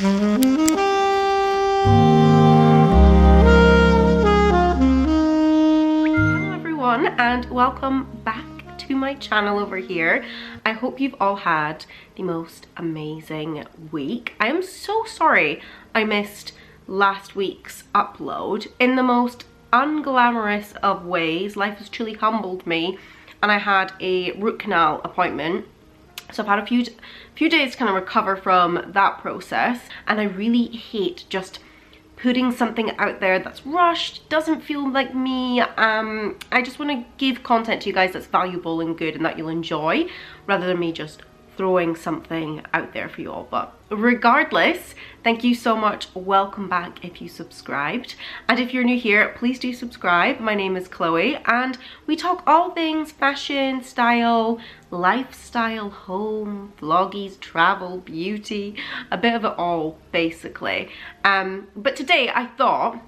Hello everyone and welcome back to my channel over here. I hope you've all had the most amazing week. I am so sorry I missed last week's upload. In the most unglamorous of ways, life has truly humbled me and I had a root canal appointment. So I've had a few days to kind of recover from that process, and I really hate just putting something out there that's rushed, doesn't feel like me. I just want to give content to you guys that's valuable and good and that you'll enjoy, rather than me just throwing something out there for you all. But regardless, thank you so much. Welcome back if you subscribed, and if you're new here, please do subscribe. My name is Chloe and we talk all things fashion, style, lifestyle, home, vloggies, travel, beauty, a bit of it all basically. But today I thought,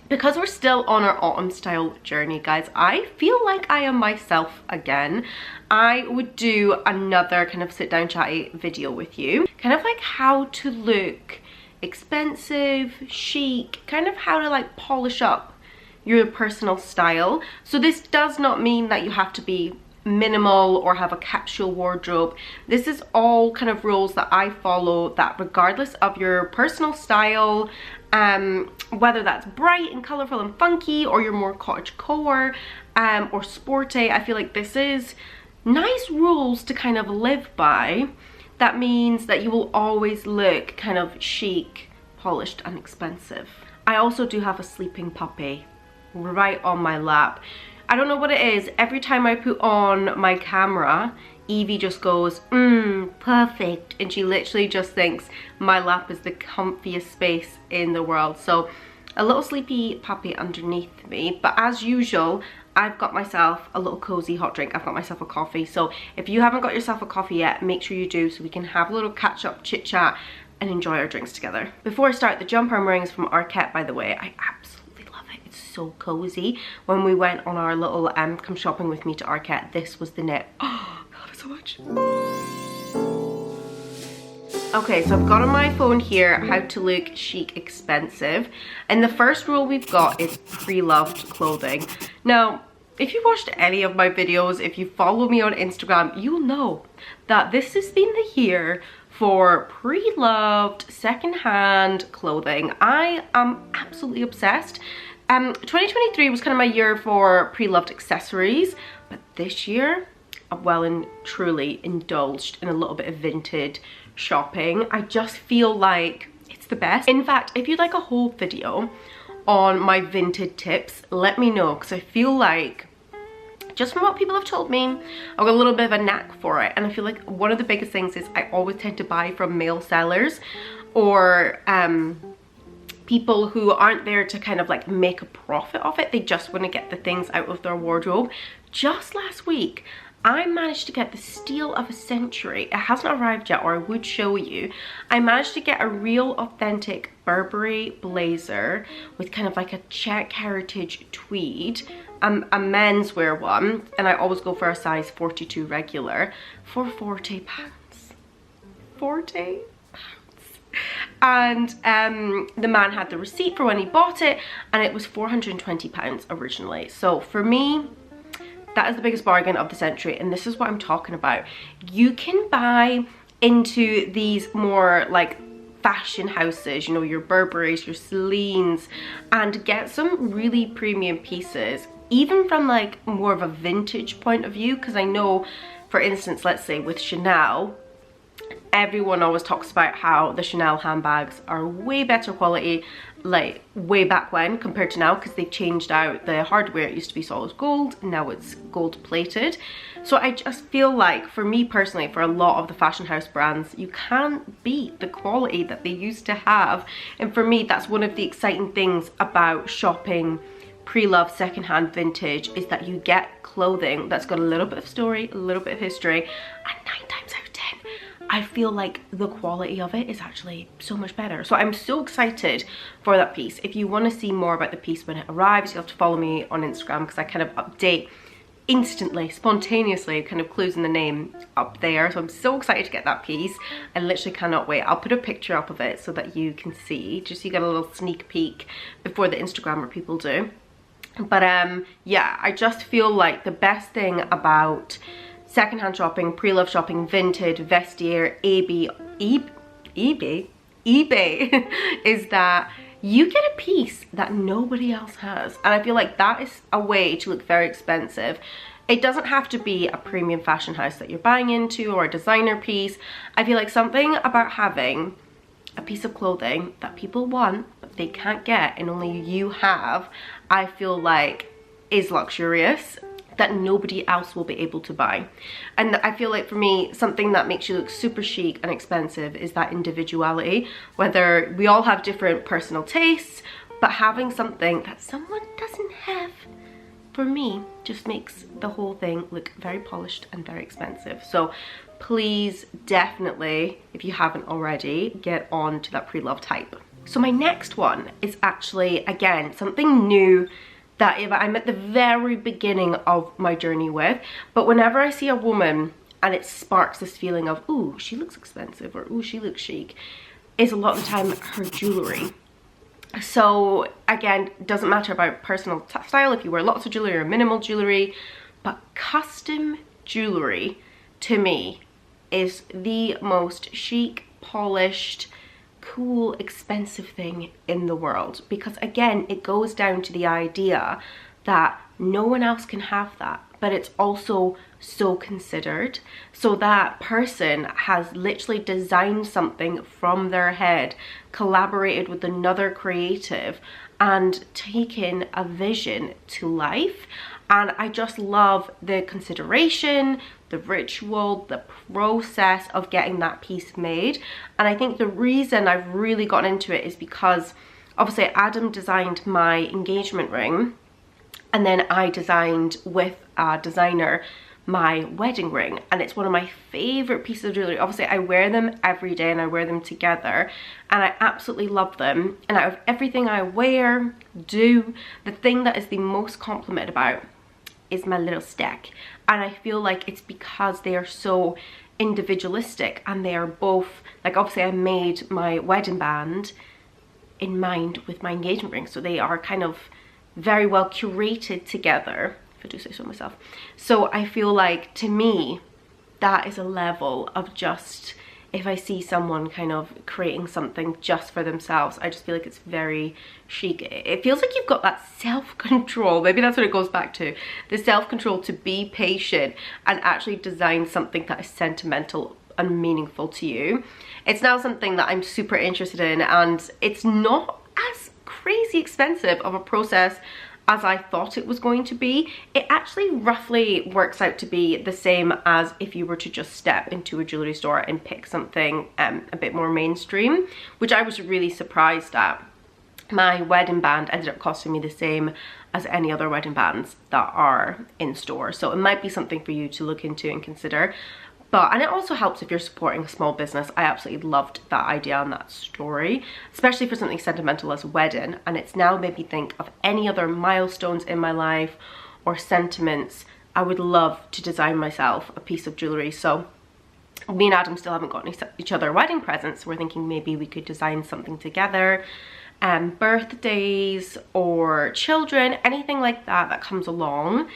because we're still on our autumn style journey, guys, I feel like I am myself again. I would do another kind of sit down chatty video with you, kind of like how to look expensive, chic, kind of how to like polish up your personal style. So this does not mean that you have to be minimal or have a capsule wardrobe. This is all kind of rules that I follow, that regardless of your personal style, whether that's bright and colorful and funky, or you're more cottagecore or sporty, I feel like this is nice rules to kind of live by. That means that you will always look kind of chic, polished and expensive. I also do have a sleeping puppy right on my lap. I don't know what it is, every time I put on my camera, Evie just goes, perfect, and she literally just thinks my lap is the comfiest space in the world. So a little sleepy puppy underneath me, but as usual, I've got myself a little cozy hot drink. I've got myself a coffee. So if you haven't got yourself a coffee yet, make sure you do, so we can have a little catch up, chit chat and enjoy our drinks together. Before I start, the jumper I'm wearing is from Arket, by the way. I absolutely love it. It's so cozy. When we went on our little come shopping with me to Arket, this was the knit. Oh, I love it so much. Okay, so I've got on my phone here how to look chic expensive, and the first rule we've got is pre-loved clothing. Now, if you watched any of my videos, if you follow me on Instagram, you'll know that this has been the year for pre-loved second-hand clothing. I am absolutely obsessed. 2023 was kind of my year for pre-loved accessories, but this year I've well and truly indulged in a little bit of vintage shopping. I just feel like it's the best. In fact, if you'd like a whole video on my vintage tips, let me know, because I feel like, just from what people have told me, I've got a little bit of a knack for it. And I feel like one of the biggest things is I always tend to buy from male sellers, or people who aren't there to kind of like make a profit of it. They just want to get the things out of their wardrobe. Just last week, I managed to get the steal of a century. It hasn't arrived yet, or I would show you. I managed to get a real authentic Burberry blazer with kind of like a Czech heritage tweed, a menswear one, and I always go for a size 42 regular, for £40. £40. And the man had the receipt for when he bought it, and it was £420 originally. So for me, that is the biggest bargain of the century, and this is what I'm talking about. You can buy into these more like fashion houses, you know, your Burberrys, your Celines, and get some really premium pieces, even from like more of a vintage point of view. Because I know, for instance, let's say with Chanel, everyone always talks about how the Chanel handbags are way better quality, like way back when compared to now, because they've changed out the hardware. It used to be solid gold, now it's gold plated. So I just feel like, for me personally, for a lot of the fashion house brands, you can't beat the quality that they used to have. And for me, that's one of the exciting things about shopping pre-loved secondhand vintage, is that you get clothing that's got a little bit of story, a little bit of history, and 9 times out of 10 I feel like the quality of it is actually so much better. So I'm so excited for that piece. If you want to see more about the piece when it arrives, you'll have to follow me on Instagram, because I kind of update instantly, spontaneously, kind of clues in the name up there. So I'm so excited to get that piece. I literally cannot wait. I'll put a picture up of it so that you can see, just so you get a little sneak peek before the Instagrammer people do. But yeah, I just feel like the best thing about secondhand shopping, pre-love shopping, vintage, vestiaire, eBay is that you get a piece that nobody else has. And I feel like that is a way to look very expensive. It doesn't have to be a premium fashion house that you're buying into or a designer piece. I feel like something about having a piece of clothing that people want but they can't get and only you have, I feel like is luxurious, that nobody else will be able to buy. And I feel like for me, something that makes you look super chic and expensive is that individuality. Whether we all have different personal tastes, but having something that someone doesn't have, for me, just makes the whole thing look very polished and very expensive. So please, definitely, if you haven't already, get on to that pre-love type. So my next one is actually, again, something new that I'm at the very beginning of my journey with, but whenever I see a woman and it sparks this feeling of, ooh, she looks expensive, or ooh, she looks chic, is a lot of the time her jewelry. So again, doesn't matter about personal style, if you wear lots of jewelry or minimal jewelry, but custom jewelry to me is the most chic, polished, cool, expensive thing in the world. Because again, it goes down to the idea that no one else can have that, but it's also so considered. So that person has literally designed something from their head, collaborated with another creative, and taken a vision to life. And I just love the consideration, the ritual, the process of getting that piece made. And I think the reason I've really gotten into it is because obviously Adam designed my engagement ring, and then I designed with a designer my wedding ring, and it's one of my favorite pieces of jewelry. Obviously I wear them every day and I wear them together, and I absolutely love them. And out of everything I wear, do, the thing that is the most complimented about is my little stack. And I feel like it's because they are so individualistic, and they are both, like, obviously I made my wedding band in mind with my engagement ring, so they are kind of very well curated together, if I do say so myself. So I feel like, to me, that is a level of just, if I see someone kind of creating something just for themselves, I just feel like it's very chic. It feels like you've got that self-control, maybe that's what it goes back to, the self-control to be patient and actually design something that is sentimental and meaningful to you. It's now something that I'm super interested in, and it's not as crazy expensive of a process as I thought it was going to be. It actually roughly works out to be the same as if you were to just step into a jewelry store and pick something a bit more mainstream, which I was really surprised at. My wedding band ended up costing me the same as any other wedding bands that are in store. So it might be something for you to look into and consider. And it also helps if you're supporting a small business. I absolutely loved that idea and that story, especially for something sentimental as a wedding. And it's now made me think of any other milestones in my life or sentiments I would love to design myself a piece of jewelry. So me and Adam still haven't gotten each other wedding presents. So we're thinking maybe we could design something together. Birthdays or children, anything like that that comes along.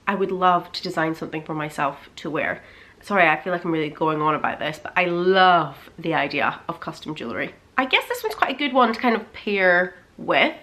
I would love to design something for myself to wear. Sorry, I feel like I'm really going on about this, but I love the idea of custom jewelry. I guess this one's quite a good one to kind of pair with,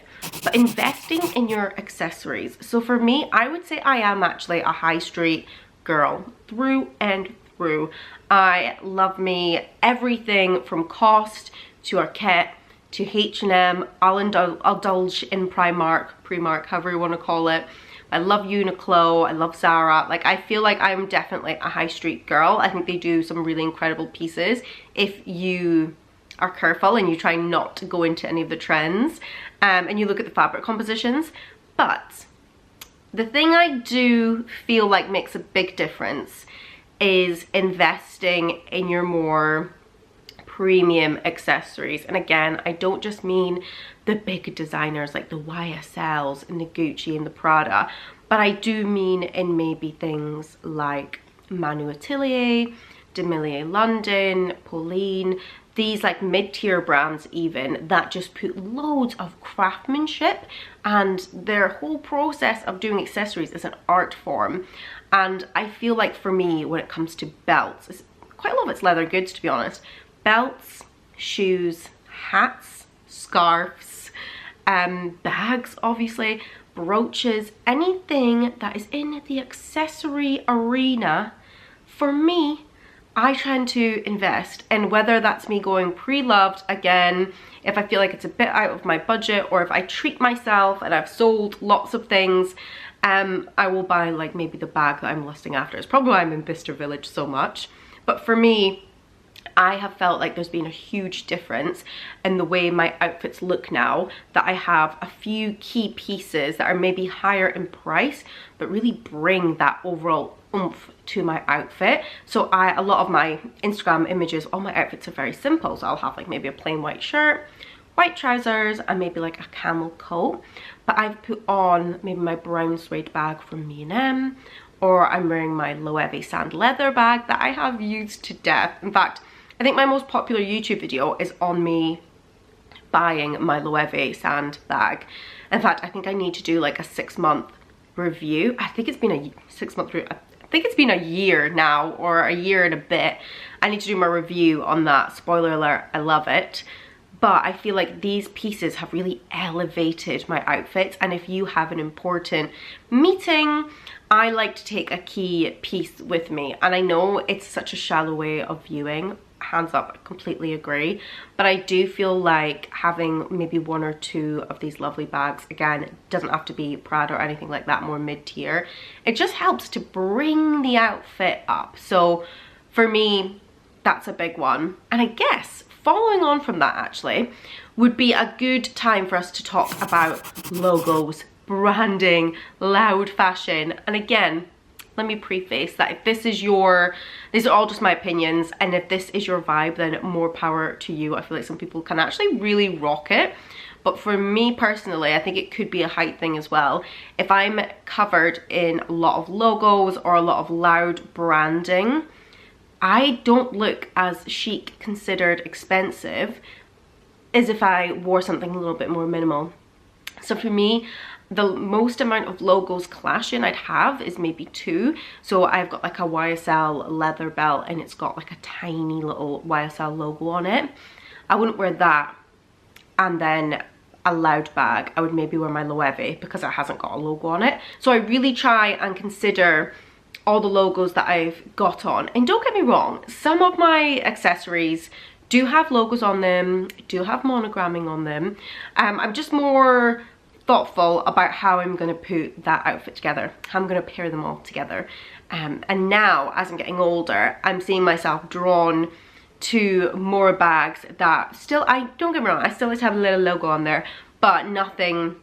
but investing in your accessories. So for me, I would say I am actually a high street girl through and through. I love me everything from Cost to Arquette to H&M. I'll indulge in Primark, however you want to call it. I love Uniqlo, I love Zara. Like, I feel like I'm definitely a high street girl. I think they do some really incredible pieces if you are careful and you try not to go into any of the trends, and you look at the fabric compositions. But the thing I do feel like makes a big difference is investing in your more premium accessories. And again, I don't just mean the big designers like the YSLs and the Gucci and the Prada, but I do mean in maybe things like Manu Atelier, Demilier London, Pauline, these like mid-tier brands even that just put loads of craftsmanship, and their whole process of doing accessories is an art form. And I feel like for me, when it comes to belts, quite a lot of it's leather goods, to be honest. Belts, shoes, hats, scarves, bags, obviously, brooches, anything that is in the accessory arena, for me, I tend to invest, and whether that's me going pre-loved again, if I feel like it's a bit out of my budget, or if I treat myself and I've sold lots of things, I will buy like maybe the bag that I'm lusting after. It's probably why I'm in Bicester Village so much. But for me, I have felt like there's been a huge difference in the way my outfits look now, that I have a few key pieces that are maybe higher in price, but really bring that overall oomph to my outfit. So a lot of my Instagram images, all my outfits are very simple. So I'll have like maybe a plain white shirt, white trousers, and maybe like a camel coat. But I've put on maybe my brown suede bag from M&M, or I'm wearing my Loewe sand leather bag that I have used to death. In fact, I think my most popular YouTube video is on me buying my Loewe sand bag. In fact, I think I need to do like a 6-month review. I think it's been a 6-month review. I think it's been a year now, or a year and a bit. I need to do my review on that. Spoiler alert, I love it. But I feel like these pieces have really elevated my outfits. And if you have an important meeting, I like to take a key piece with me. And I know it's such a shallow way of viewing. Hands up, I completely agree. But I do feel like having maybe 1 or 2 of these lovely bags, again, it doesn't have to be Prada or anything like that, more mid-tier. It just helps to bring the outfit up. So for me, that's a big one. And I guess following on from that actually would be a good time for us to talk about logos, branding, loud fashion. And again, let me preface that if this is these are all just my opinions, and if this is your vibe, then more power to you. I feel like some people can actually really rock it. But for me personally, I think it could be a height thing as well. If I'm covered in a lot of logos or a lot of loud branding, I don't look as chic, considered expensive, as if I wore something a little bit more minimal. So for me, the most amount of logos clashing I'd have is maybe 2. So I've got like a YSL leather belt, and it's got like a tiny little YSL logo on it. I wouldn't wear that. And then a loud bag, I would maybe wear my Loewe because it hasn't got a logo on it. So I really try and consider all the logos that I've got on. And don't get me wrong, some of my accessories do have logos on them, do have monogramming on them. I'm just more thoughtful about how I'm going to put that outfit together, how I'm going to pair them all together. And now, as I'm getting older, I'm seeing myself drawn to more bags that still, don't get me wrong, I still like to have a little logo on there, but nothing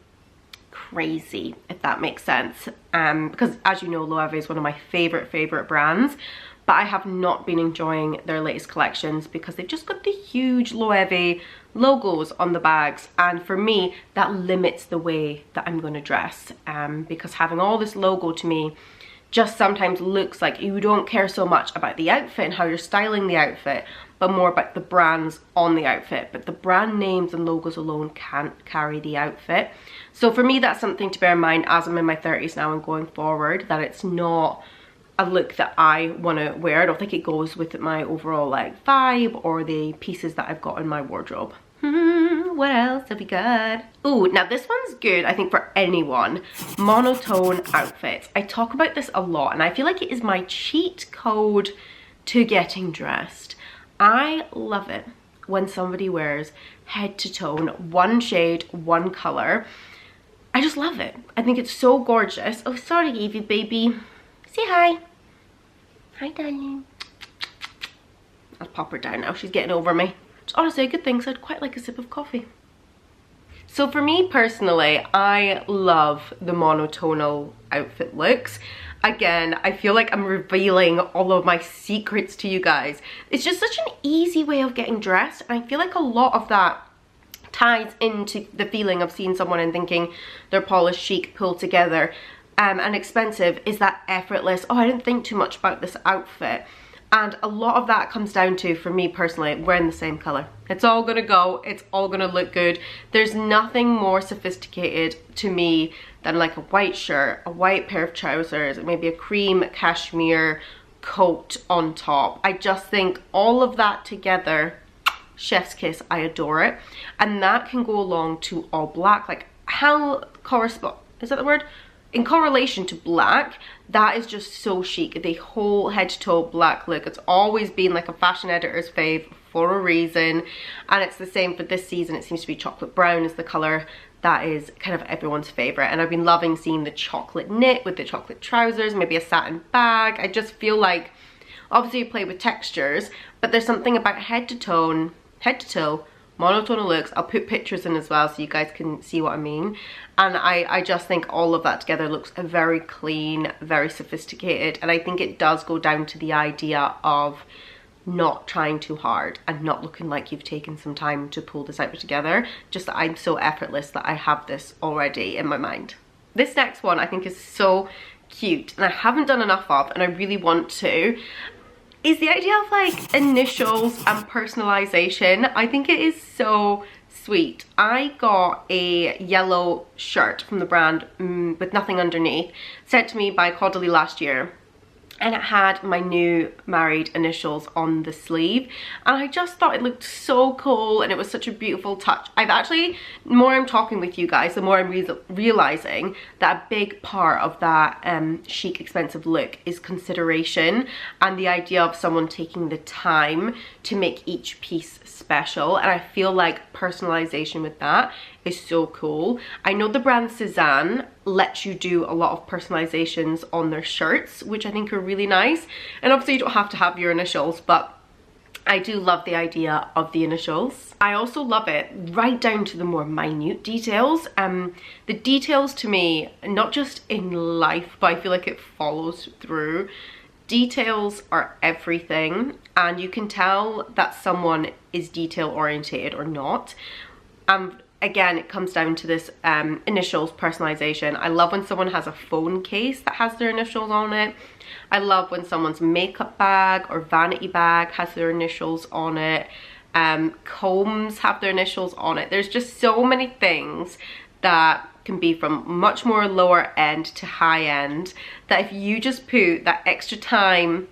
crazy, if that makes sense. Because as you know, Loewe is one of my favorite brands, but I have not been enjoying their latest collections because they've just got the huge Loewe logos on the bags, and for me that limits the way that I'm going to dress, because having all this logo to me just sometimes looks like you don't care so much about the outfit and how you're styling the outfit, but more about the brands on the outfit. But the brand names and logos alone can't carry the outfit. So for me, that's something to bear in mind as I'm in my 30s now and going forward, that it's not a look that I want to wear. I don't think it goes with my overall like vibe or the pieces that I've got in my wardrobe. What else have we got? Oh, now this one's good, I think, for anyone. Monotone outfits. I talk about this a lot, and I feel like it is my cheat code to getting dressed. I love it when somebody wears head to toe, one shade, one color. I just love it. I think it's so gorgeous. Oh, sorry, Evie baby. Say hi. Hi, darling. I'll pop her down now. She's getting over me. It's honestly a good thing, so I'd quite like a sip of coffee. So for me personally, I love the monotonal outfit looks. Again, I feel like I'm revealing all of my secrets to you guys. It's just such an easy way of getting dressed, and I feel like a lot of that ties into the feeling of seeing someone and thinking they're polished, chic, pulled together. and expensive is that effortless, oh, I didn't think too much about this outfit. And a lot of that comes down to, for me personally, wearing the same color. It's all gonna go, it's all gonna look good. There's nothing more sophisticated to me than like a white shirt, a white pair of trousers, maybe a cream cashmere coat on top. I just think all of that together, chef's kiss, I adore it. And that can go along to all black, like how correspond, is that the word? In correlation to black, that is just so chic. The whole head to toe black look, it's always been like a fashion editor's fave for a reason, and it's the same for this season. It seems to be chocolate brown is the color that is kind of everyone's favorite, and I've been loving seeing the chocolate knit with the chocolate trousers, maybe a satin bag. I just feel like, obviously you play with textures, but there's something about head to toe monotone looks. I'll put pictures in as well so you guys can see what I mean. And I just think all of that together looks very clean, very sophisticated. And I think it does go down to the idea of not trying too hard and not looking like you've taken some time to pull this outfit together. Just that I'm so effortless that I have this already in my mind. This next one I think is so cute, and I haven't done enough of, and I really want to, is the idea of like initials and personalization. I think it is so sweet. I got a yellow shirt from the brand with nothing underneath, sent to me by Caudalie last year, and it had my new married initials on the sleeve, and I just thought it looked so cool, and it was such a beautiful touch. I've actually, the more I'm talking with you guys, the more I'm realizing that a big part of that chic expensive look is consideration, and the idea of someone taking the time to make each piece special. And I feel like personalization with that is so cool. I know the brand Cézanne lets you do a lot of personalizations on their shirts, which I think are really nice. And obviously you don't have to have your initials, but I do love the idea of the initials. I also love it right down to the more minute details. The details to me, not just in life, but I feel like it follows through. Details are everything, and you can tell that someone is detail orientated or not. Again, it comes down to this initials personalization. I love when someone has a phone case that has their initials on it. I love when someone's makeup bag or vanity bag has their initials on it. Combs have their initials on it. There's just so many things that can be from much more lower end to high end, that if you just put that extra time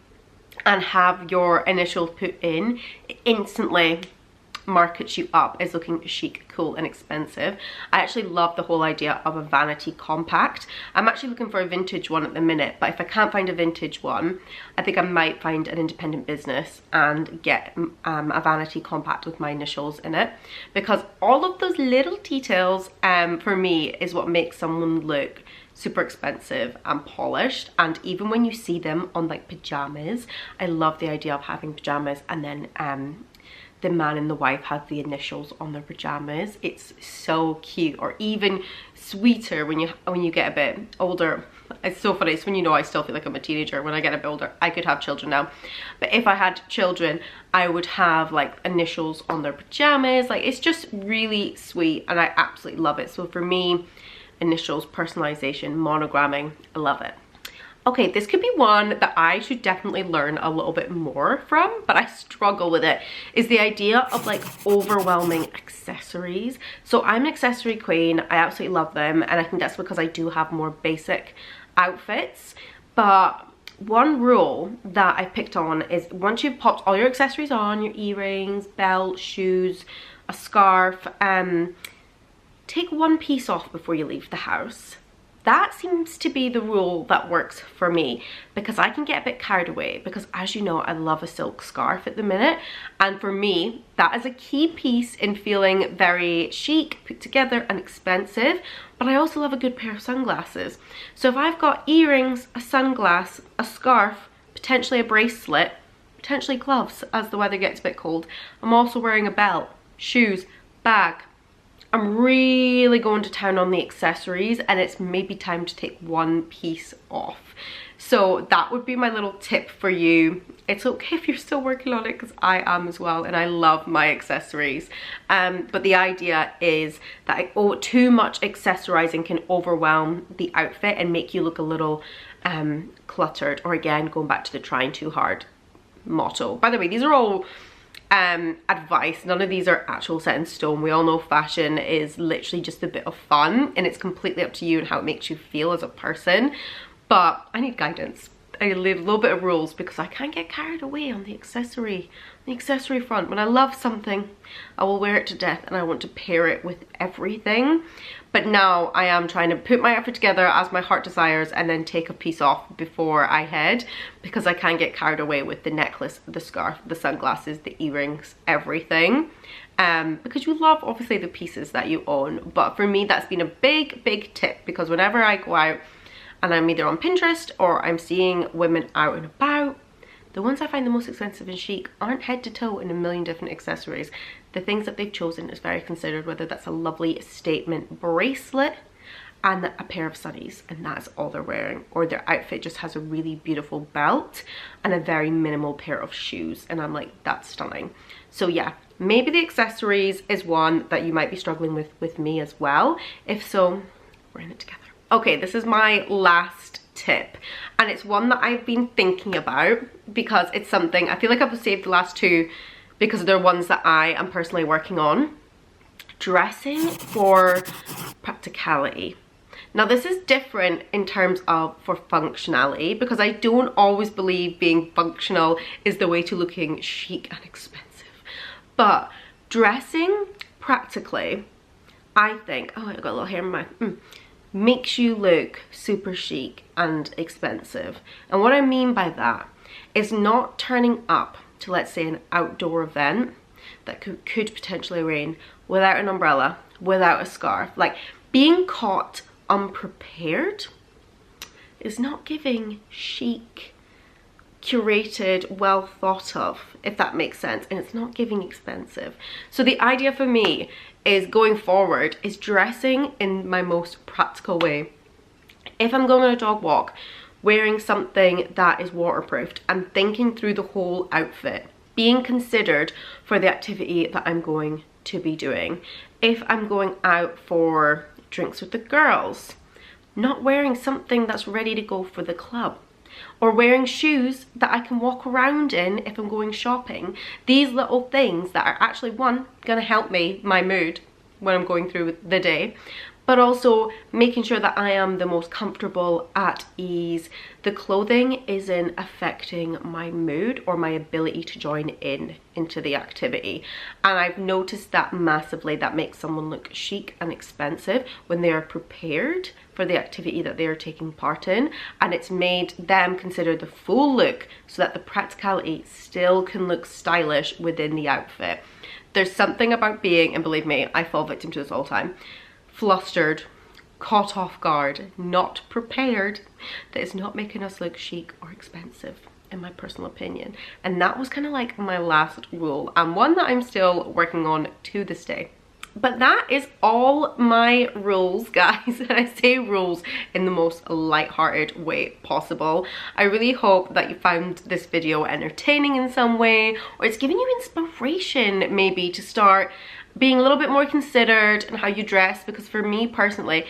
and have your initials put in, it instantly markets you up as looking chic, cool and expensive. I actually love the whole idea of a vanity compact. I'm actually looking for a vintage one at the minute, but if I can't find a vintage one, I think I might find an independent business and get a vanity compact with my initials in it, because all of those little details for me is what makes someone look super expensive and polished. And even when you see them on like pajamas, I love the idea of having pajamas and then the man and the wife have the initials on their pajamas. It's so cute. Or even sweeter when you get a bit older. It's so funny. It's when you know I still feel like I'm a teenager. When I get a bit older, I could have children now, but if I had children, I would have like initials on their pajamas. Like, it's just really sweet, and I absolutely love it. So for me, initials, personalization, monogramming, I love it. Okay, this could be one that I should definitely learn a little bit more from, but I struggle with it, is the idea of like overwhelming accessories. So I'm an accessory queen. I absolutely love them, and I think that's because I do have more basic outfits. But one rule that I picked on is once you've popped all your accessories on, your earrings, belt, shoes, a scarf, take one piece off before you leave the house. That seems to be the rule that works for me, because I can get a bit carried away, because as you know, I love a silk scarf at the minute, and for me that is a key piece in feeling very chic, put together and expensive. But I also love a good pair of sunglasses. So if I've got earrings, a sunglass, a scarf, potentially a bracelet, potentially gloves as the weather gets a bit cold, I'm also wearing a belt, shoes, bag, I'm really going to town on the accessories, and it's maybe time to take one piece off. So that would be my little tip for you. It's okay if you're still working on it, because I am as well, and I love my accessories. But the idea is that too much accessorizing can overwhelm the outfit and make you look a little cluttered, or again, going back to the trying too hard motto. By the way, these are all advice. None of these are actual set in stone. We all know fashion is literally just a bit of fun, and it's completely up to you and how it makes you feel as a person. But I need guidance. I need a little bit of rules, because I can't get carried away on the accessory front. When I love something, I will wear it to death, and I want to pair it with everything. But now I am trying to put my outfit together as my heart desires, and then take a piece off before I head, because I can't get carried away with the necklace, the scarf, the sunglasses, the earrings, everything. Because you love obviously the pieces that you own. But for me, that's been a big tip, because whenever I go out and I'm either on Pinterest or I'm seeing women out and about, the ones I find the most expensive and chic aren't head to toe in a million different accessories. The things that they've chosen is very considered, whether that's a lovely statement bracelet and a pair of sunnies, and that's all they're wearing, or their outfit just has a really beautiful belt and a very minimal pair of shoes, and I'm like, that's stunning. So yeah, maybe the accessories is one that you might be struggling with me as well. If so, we're in it together. Okay, this is my last tip, and it's one that I've been thinking about, because it's something I feel like I've saved the last two because they're ones that I am personally working on. Dressing for practicality. Now this is different in terms of for functionality, because I don't always believe being functional is the way to looking chic and expensive. But dressing practically, I think, oh, I got a little hair in my mouth, makes you look super chic and expensive. And what I mean by that is not turning up to, let's say, an outdoor event that could potentially rain without an umbrella, without a scarf. Like, being caught unprepared is not giving chic, curated, well thought of, if that makes sense, and it's not giving expensive. So the idea for me is, going forward, is dressing in my most practical way. If I'm going on a dog walk, wearing something that is waterproofed and thinking through the whole outfit, being considered for the activity that I'm going to be doing. If I'm going out for drinks with the girls, not wearing something that's ready to go for the club, or wearing shoes that I can walk around in if I'm going shopping. These little things that are actually, one, gonna help me, my mood when I'm going through the day, but also making sure that I am the most comfortable, at ease. The clothing isn't affecting my mood or my ability to join into the activity. And I've noticed that massively. That makes someone look chic and expensive when they are prepared for the activity that they are taking part in, and it's made them consider the full look so that the practicality still can look stylish within the outfit. There's something about being, and believe me, I fall victim to this all the time, flustered, caught off guard, not prepared, that is not making us look chic or expensive, in my personal opinion. And that was kind of like my last rule, and one that I'm still working on to this day. But that is all my rules, guys. And I say rules in the most light-hearted way possible. I really hope that you found this video entertaining in some way, or it's giving you inspiration maybe to start being a little bit more considered in how you dress, because for me personally,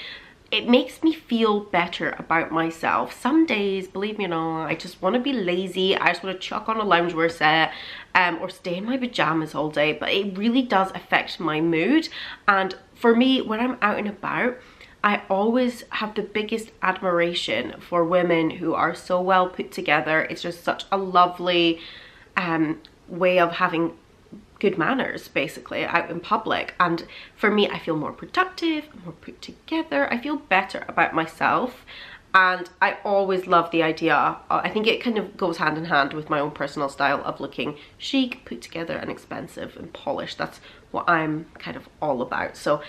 it makes me feel better about myself. Some days, believe me or not, I just want to be lazy. I just want to chuck on a loungewear set or stay in my pajamas all day. But it really does affect my mood. And for me, when I'm out and about, I always have the biggest admiration for women who are so well put together. It's just such a lovely way of having good manners, basically, out in public. And for me, I feel more productive, more put together. I feel better about myself, and I always love the idea. I think it kind of goes hand in hand with my own personal style of looking chic, put together, and expensive and polished. That's what I'm kind of all about. So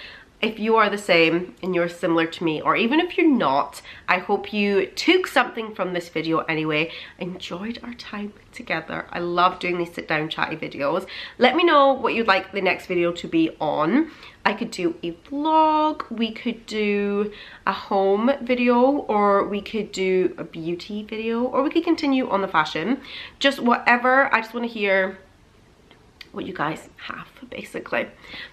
if you are the same and you're similar to me, or even if you're not, I hope you took something from this video anyway, enjoyed our time together. I love doing these sit down chatty videos. Let me know what you'd like the next video to be on. I could do a vlog, we could do a home video, or we could do a beauty video, or we could continue on the fashion. Just whatever, I just want to hear what you guys have, basically.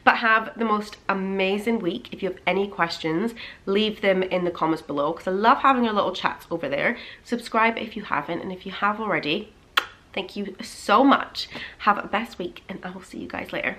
But have the most amazing week. If you have any questions, leave them in the comments below, because I love having our little chats over there. Subscribe if you haven't, and if you have already, thank you so much. Have a best week, and I will see you guys later.